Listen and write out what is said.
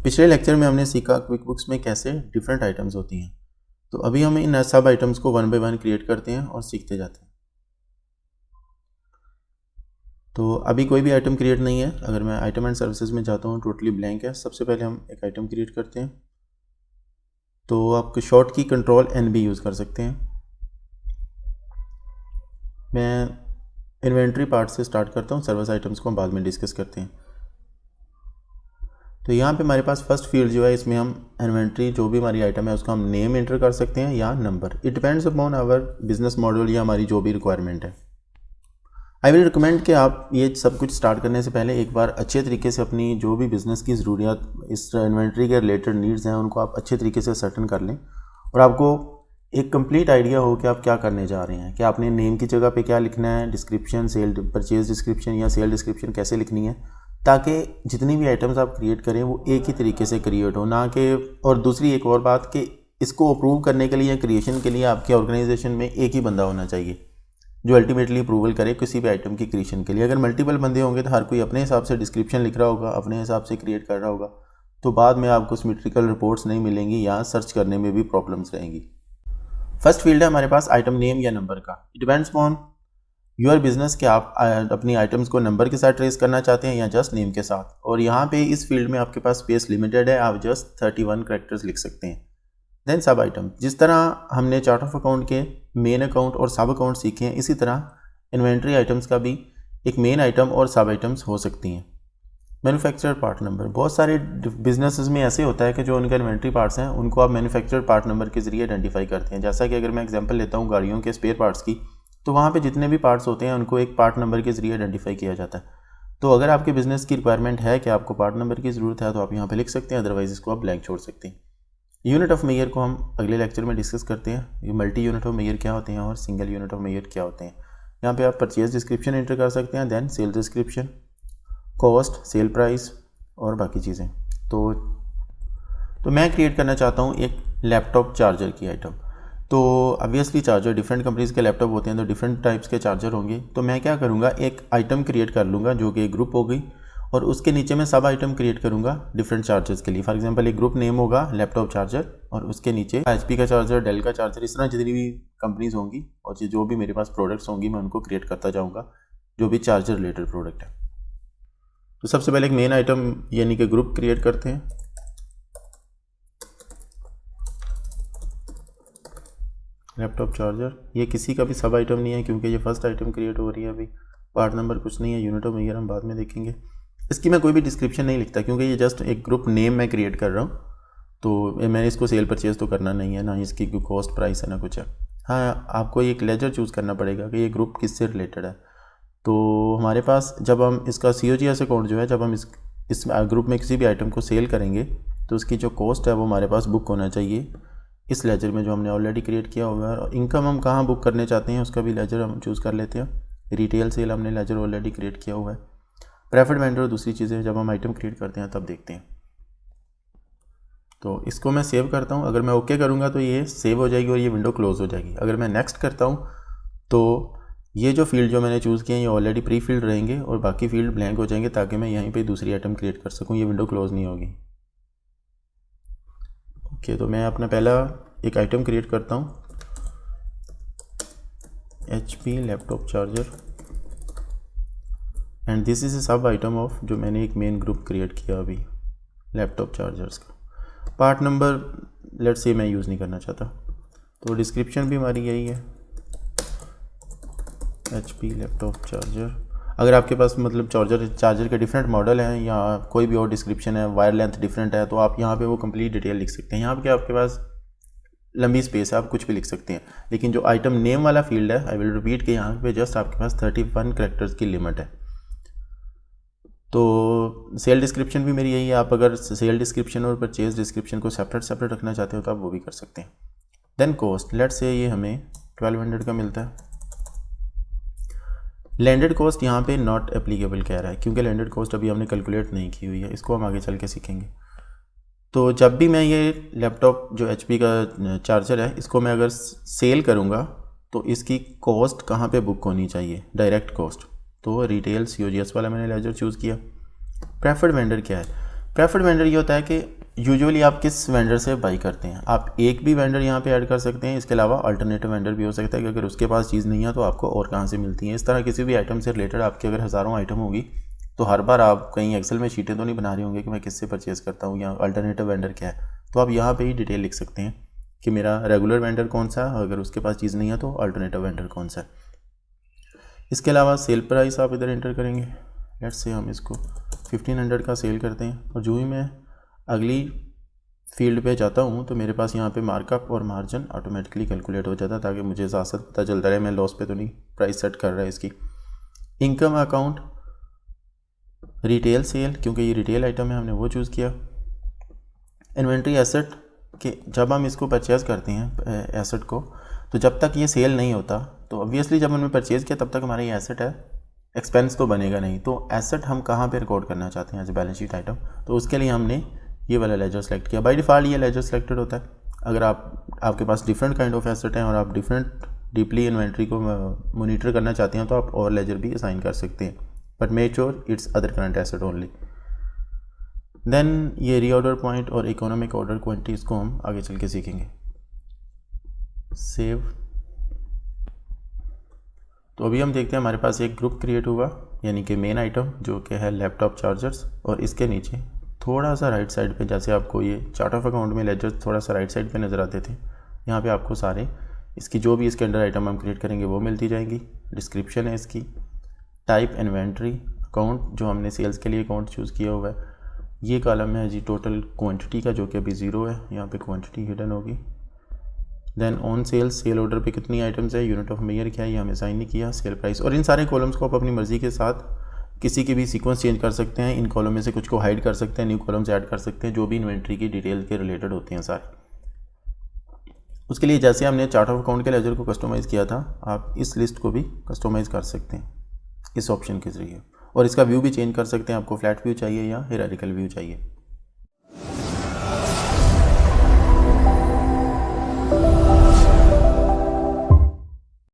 पिछले लेक्चर में हमने सीखा क्विक बुक्स में कैसे डिफरेंट आइटम्स होती हैं। तो अभी हम इन सब आइटम्स को वन बाय वन क्रिएट करते हैं और सीखते जाते हैं। तो अभी कोई भी आइटम क्रिएट नहीं है। अगर मैं आइटम एंड सर्विसेज में जाता हूँ, टोटली ब्लैंक है। सबसे पहले हम एक आइटम क्रिएट करते हैं। तो आप शॉर्ट की कंट्रोल एन भी यूज़ कर सकते हैं। मैं इन्वेंट्री पार्ट से स्टार्ट करता हूँ, सर्विस आइटम्स को हम बाद में डिस्कस करते हैं। तो यहाँ पे हमारे पास फर्स्ट फील्ड जो है, इसमें हम इन्वेंट्री जो भी हमारी आइटम है उसका हम नेम एंटर कर सकते हैं या number. It depends upon our business model या हमारी जो भी रिक्वायरमेंट है। आई विल रिकमेंड कि आप ये सब कुछ स्टार्ट करने से पहले एक बार अच्छे तरीके से अपनी जो भी बिज़नेस की ज़रूरियात, इस इन्वेंट्री के रिलेटेड नीड्स हैं, उनको आप अच्छे तरीके से सर्टन कर लें और आपको एक कंप्लीट आइडिया हो कि आप क्या करने जा रहे हैं। कि आपने नेम की जगह पे क्या लिखना है, डिस्क्रिप्शन, सेल परचेज डिस्क्रिप्शन या सेल डिस्क्रिप्शन कैसे लिखनी है, ताकि जितनी भी आइटम्स आप क्रिएट करें वो एक ही तरीके से क्रिएट हो ना कि। और दूसरी एक और बात कि इसको अप्रूव करने के लिए या क्रिएशन के लिए आपके ऑर्गेनाइजेशन में एक ही बंदा होना चाहिए जो अल्टीमेटली अप्रूवल करे किसी भी आइटम की क्रिएशन के लिए। अगर मल्टीपल बंदे होंगे तो हर कोई अपने हिसाब से डिस्क्रिप्शन लिख रहा होगा, अपने हिसाब से क्रिएट कर रहा होगा, तो बाद में आपको सिमेट्रिकल रिपोर्ट्स नहीं मिलेंगी या सर्च करने में भी प्रॉब्लम्स रहेंगी। फर्स्ट फील्ड है हमारे पास आइटम नेम या नंबर का। It depends on your business कि आप अपनी आइटम्स को नंबर के साथ ट्रेस करना चाहते हैं या जस्ट नेम के साथ। और यहाँ पे इस फील्ड में आपके पास स्पेस लिमिटेड है, आप जस्ट 31 कैरेक्टर्स लिख सकते हैं। देन सब आइटम, जिस तरह हमने चार्ट ऑफ अकाउंट के मेन अकाउंट और सब अकाउंट सीखे हैं, इसी तरह इन्वेंट्री आइटम्स का भी एक मेन आइटम और सब आइटम्स हो सकती हैं। मैन्युफैक्चरर पार्ट नंबर, बहुत सारे बिजनेसेस में ऐसे होता है कि जो उनके इन्वेंट्री पार्ट्स हैं उनको आप मैन्युफैक्चरर पार्ट नंबर के जरिए आइडेंटिफाई करते हैं। जैसा कि अगर मैं एग्जांपल लेता हूँ गाड़ियों के स्पेयर पार्ट्स की, तो वहाँ पे जितने भी पार्ट्स होते हैं उनको एक पार्ट नंबर के जरिए आइडेंटिफाई किया जाता है। तो अगर आपके बिजनेस की रिक्वायरमेंट है कि आपको पार्ट नंबर की ज़रूरत है तो आप यहाँ पे लिख सकते हैं, अदरवाइज इसको आप ब्लैंक छोड़ सकते हैं। यूनिट ऑफ मेजर को हम अगले लेक्चर में डिस्कस करते हैं। ये मल्टी यूनिट ऑफ मेजर क्या होते हैं और सिंगल यूनिट ऑफ मेजर क्या होते हैं। यहाँ पे आप परचेज डिस्क्रिप्शन एंटर कर सकते हैं, then sale description, cost, sale price और बाकी चीज़ें। तो मैं क्रिएट करना चाहता हूँ एक लैपटॉप चार्जर की आइटम। तो ऑब्वियसली चार्जर डिफरेंट कंपनीज़ के लैपटॉप होते हैं तो डिफरेंट टाइप्स के चार्जर होंगे। तो मैं क्या करूँगा, एक आइटम क्रिएट कर लूँगा जो कि एक ग्रुप होगी और उसके नीचे मैं सब आइटम क्रिएट करूँगा डिफरेंट चार्जर्स के लिए। फॉर एग्जांपल एक ग्रुप नेम होगा लैपटॉप चार्जर और उसके नीचे HP का चार्जर, डेल का चार्जर, इस तरह जितनी भी कंपनीज़ होंगी और जो भी मेरे पास प्रोडक्ट्स होंगी मैं उनको क्रिएट करता जाऊँगा जो भी चार्जर रिलेटेड प्रोडक्ट है। तो सबसे पहले एक मेन आइटम यानी कि ग्रुप क्रिएट करते हैं। लैपटॉप चार्जर, ये किसी का भी सब आइटम नहीं है क्योंकि ये फर्स्ट आइटम क्रिएट हो रही है। अभी पार्ट नंबर कुछ नहीं है, यूनिट ऑफ मेजर हम बाद में देखेंगे। इसकी मैं कोई भी डिस्क्रिप्शन नहीं लिखता क्योंकि ये जस्ट एक ग्रुप नेम मैं क्रिएट कर रहा हूँ। तो मैंने इसको सेल परचेज तो करना नहीं है, ना इसकी कोई कॉस्ट प्राइस है ना कुछ है। हाँ, आपको एक लेजर चूज़ करना पड़ेगा कि ये ग्रुप किससे रिलेटेड है। तो हमारे पास जब हम इसका COGS अकाउंट जो है, जब हम इस ग्रुप में किसी भी आइटम को सेल करेंगे तो उसकी जो कॉस्ट है वो हमारे पास बुक होना चाहिए इस लेजर में जो हमने ऑलरेडी क्रिएट किया हुआ है। और इनकम हम कहाँ बुक करने चाहते हैं उसका भी लेजर हम चूज़ कर लेते हैं। रिटेल सेल हमने लेजर ऑलरेडी क्रिएट किया हुआ है। प्रेफर्ड वेंडर और दूसरी चीज़ें जब हम आइटम क्रिएट करते हैं तब देखते हैं। तो इसको मैं सेव करता हूँ। अगर मैं ओके करूँगा तो ये सेव हो जाएगी और ये विंडो क्लोज हो जाएगी। अगर मैं नेक्स्ट करता हूँ तो ये जो फील्ड जो मैंने चूज़ किए हैं ये ऑलरेडी प्री फील्ड रहेंगे और बाकी फील्ड ब्लैंक हो जाएंगे ताकि मैं यहीं पे दूसरी आइटम क्रिएट कर सकूँ। ये विंडो क्लोज नहीं होगी। ओके, तो मैं अपना पहला एक आइटम क्रिएट करता हूँ, HP laptop charger, and this is a सब आइटम ऑफ जो मैंने एक मेन ग्रुप क्रिएट किया अभी लैपटॉप चार्जर्स का। पार्ट नंबर लेट्स से मैं यूज़ नहीं करना चाहता। तो डिस्क्रिप्शन भी हमारी यही है, HP लैपटॉप चार्जर। अगर आपके पास मतलब चार्जर के डिफरेंट मॉडल हैं या कोई भी और डिस्क्रिप्शन है, वायर लेंथ डिफरेंट है, तो आप यहाँ पे वो कंप्लीट डिटेल लिख सकते हैं। यहाँ पे आपके पास लंबी स्पेस है, आप कुछ भी लिख सकते हैं। लेकिन जो आइटम नेम वाला फील्ड है, आई विल रिपीट कि यहाँ पे जस्ट आपके पास 31 कैरेक्टर्स की लिमिट है। तो सेल डिस्क्रिप्शन भी मेरी यही है। आप अगर सेल डिस्क्रिप्शन और परचेज डिस्क्रिप्शन को सेपरेट रखना चाहते हो तो आप वो भी कर सकते हैं। देन कॉस्ट, लेट्स से ये हमें 1200 का मिलता है। लैंडेड कॉस्ट यहाँ पे नॉट एप्लीकेबल कह रहा है क्योंकि लैंडेड कॉस्ट अभी हमने कैलकुलेट नहीं की हुई है, इसको हम आगे चल के सीखेंगे। तो जब भी मैं ये लैपटॉप जो HP का चार्जर है इसको मैं अगर सेल करूँगा तो इसकी कॉस्ट कहाँ पे बुक होनी चाहिए, डायरेक्ट कॉस्ट। तो रिटेल COGS वाला मैंने लेजर चूज़ किया। प्रेफर्ड वेंडर क्या है? प्रेफर्ड वेंडर ये होता है कि यूजुअली आप किस वेंडर से बाई करते हैं? आप एक भी वेंडर यहाँ पे ऐड कर सकते हैं, इसके अलावा अल्टरनेटिव वेंडर भी हो सकता है कि अगर उसके पास चीज़ नहीं है तो आपको और कहाँ से मिलती है। इस तरह किसी भी आइटम से रिलेटेड आपके अगर हज़ारों आइटम होगी तो हर बार आप कहीं एक्सेल में शीटें तो नहीं बना रहे होंगे कि मैं किससे परचेज़ करता हूँ या अल्टरनेटिव वेंडर क्या है। तो आप यहाँ पर ही डिटेल लिख सकते हैं कि मेरा रेगुलर वेंडर कौन सा है, अगर उसके पास चीज़ नहीं है तो अल्टरनेटिव वेंडर कौन सा है। इसके अलावा सेल प्राइस आप इधर एंटर करेंगे। लेट्स से हम इसको 1500 का सेल करते हैं और जो ही मैं अगली फील्ड पे जाता हूँ तो मेरे पास यहाँ पे मार्कअप और मार्जिन ऑटोमेटिकली कैलकुलेट हो जाता है ताकि मुझे साथ साथ पता चलता रहे मैं लॉस पे तो नहीं प्राइस सेट कर रहा है इसकी। इनकम अकाउंट, रिटेल सेल, क्योंकि ये रिटेल आइटम है हमने वो चूज़ किया। इन्वेंट्री एसेट कि जब हम इसको परचेज़ करते हैं एसेट को, तो जब तक ये सेल नहीं होता तो ऑब्वियसली जब हमने परचेज़ किया तब तक हमारा ये एसेट है, एक्सपेंस तो बनेगा नहीं। तो एसेट हम कहाँ पे रिकॉर्ड करना चाहते हैं as a balance sheet item, तो उसके लिए हमने ये वाला लेजर सेलेक्ट किया। बाय डिफ़ॉल्ट ये लेजर सेलेक्टेड होता है। अगर आपके पास डिफरेंट काइंड ऑफ एसेट हैं और आप डिफरेंट डीपली इन्वेंट्री को मोनीटर करना चाहते हैं तो आप और लेजर भी असाइन कर सकते हैं, but make sure it's other current asset only. Then ये रीऑर्डर पॉइंट और इकोनॉमिक ऑर्डर क्वांटिटीज़ को हम आगे चल के सीखेंगे। सेव। तो अभी हम देखते हैं हमारे पास एक ग्रुप क्रिएट हुआ, यानी कि मेन आइटम जो कि है लैपटॉप चार्जर्स, और इसके नीचे थोड़ा सा राइट साइड पे, जैसे आपको ये चार्ट ऑफ अकाउंट में लेजर थोड़ा सा राइट साइड पे नज़र आते थे, यहाँ पे आपको सारे इसकी जो भी इसके अंडर आइटम हम क्रिएट करेंगे वो मिलती जाएंगी। डिस्क्रिप्शन है इसकी, टाइप इन्वेंट्री, अकाउंट जो हमने सेल्स के लिए अकाउंट चूज़ किया हुआ है, ये कॉलम है जी टोटल क्वांटिटी का जो कि अभी 0 है, यहाँ पे क्वांटिटी हिडन होगी। Then on sales, sale order पे कितनी आइटम्स है, यूनिट ऑफ मेयर क्या है, ये हमें साइन नहीं किया। सेल प्राइस, और इन सारे कॉलम्स को आप अपनी मर्ज़ी के साथ किसी की भी सीक्वेंस चेंज कर सकते हैं। इन कॉलम में से कुछ को हाइड कर सकते हैं, न्यू कॉलम्स ऐड कर सकते हैं, जो भी इन्वेंट्री की डिटेल के रिलेटेड होती हैं सारे। उसके लिए जैसे हमने चार्ट ऑफ अकाउंट के लेजर को कस्टमाइज़ किया था, आप इस लिस्ट को भी कस्टमाइज़ कर सकते हैं इस ऑप्शन के ज़रिए, और इसका व्यू भी चेंज कर सकते हैं। आपको फ्लैट व्यू चाहिए या हायरार्किकल व्यू चाहिए।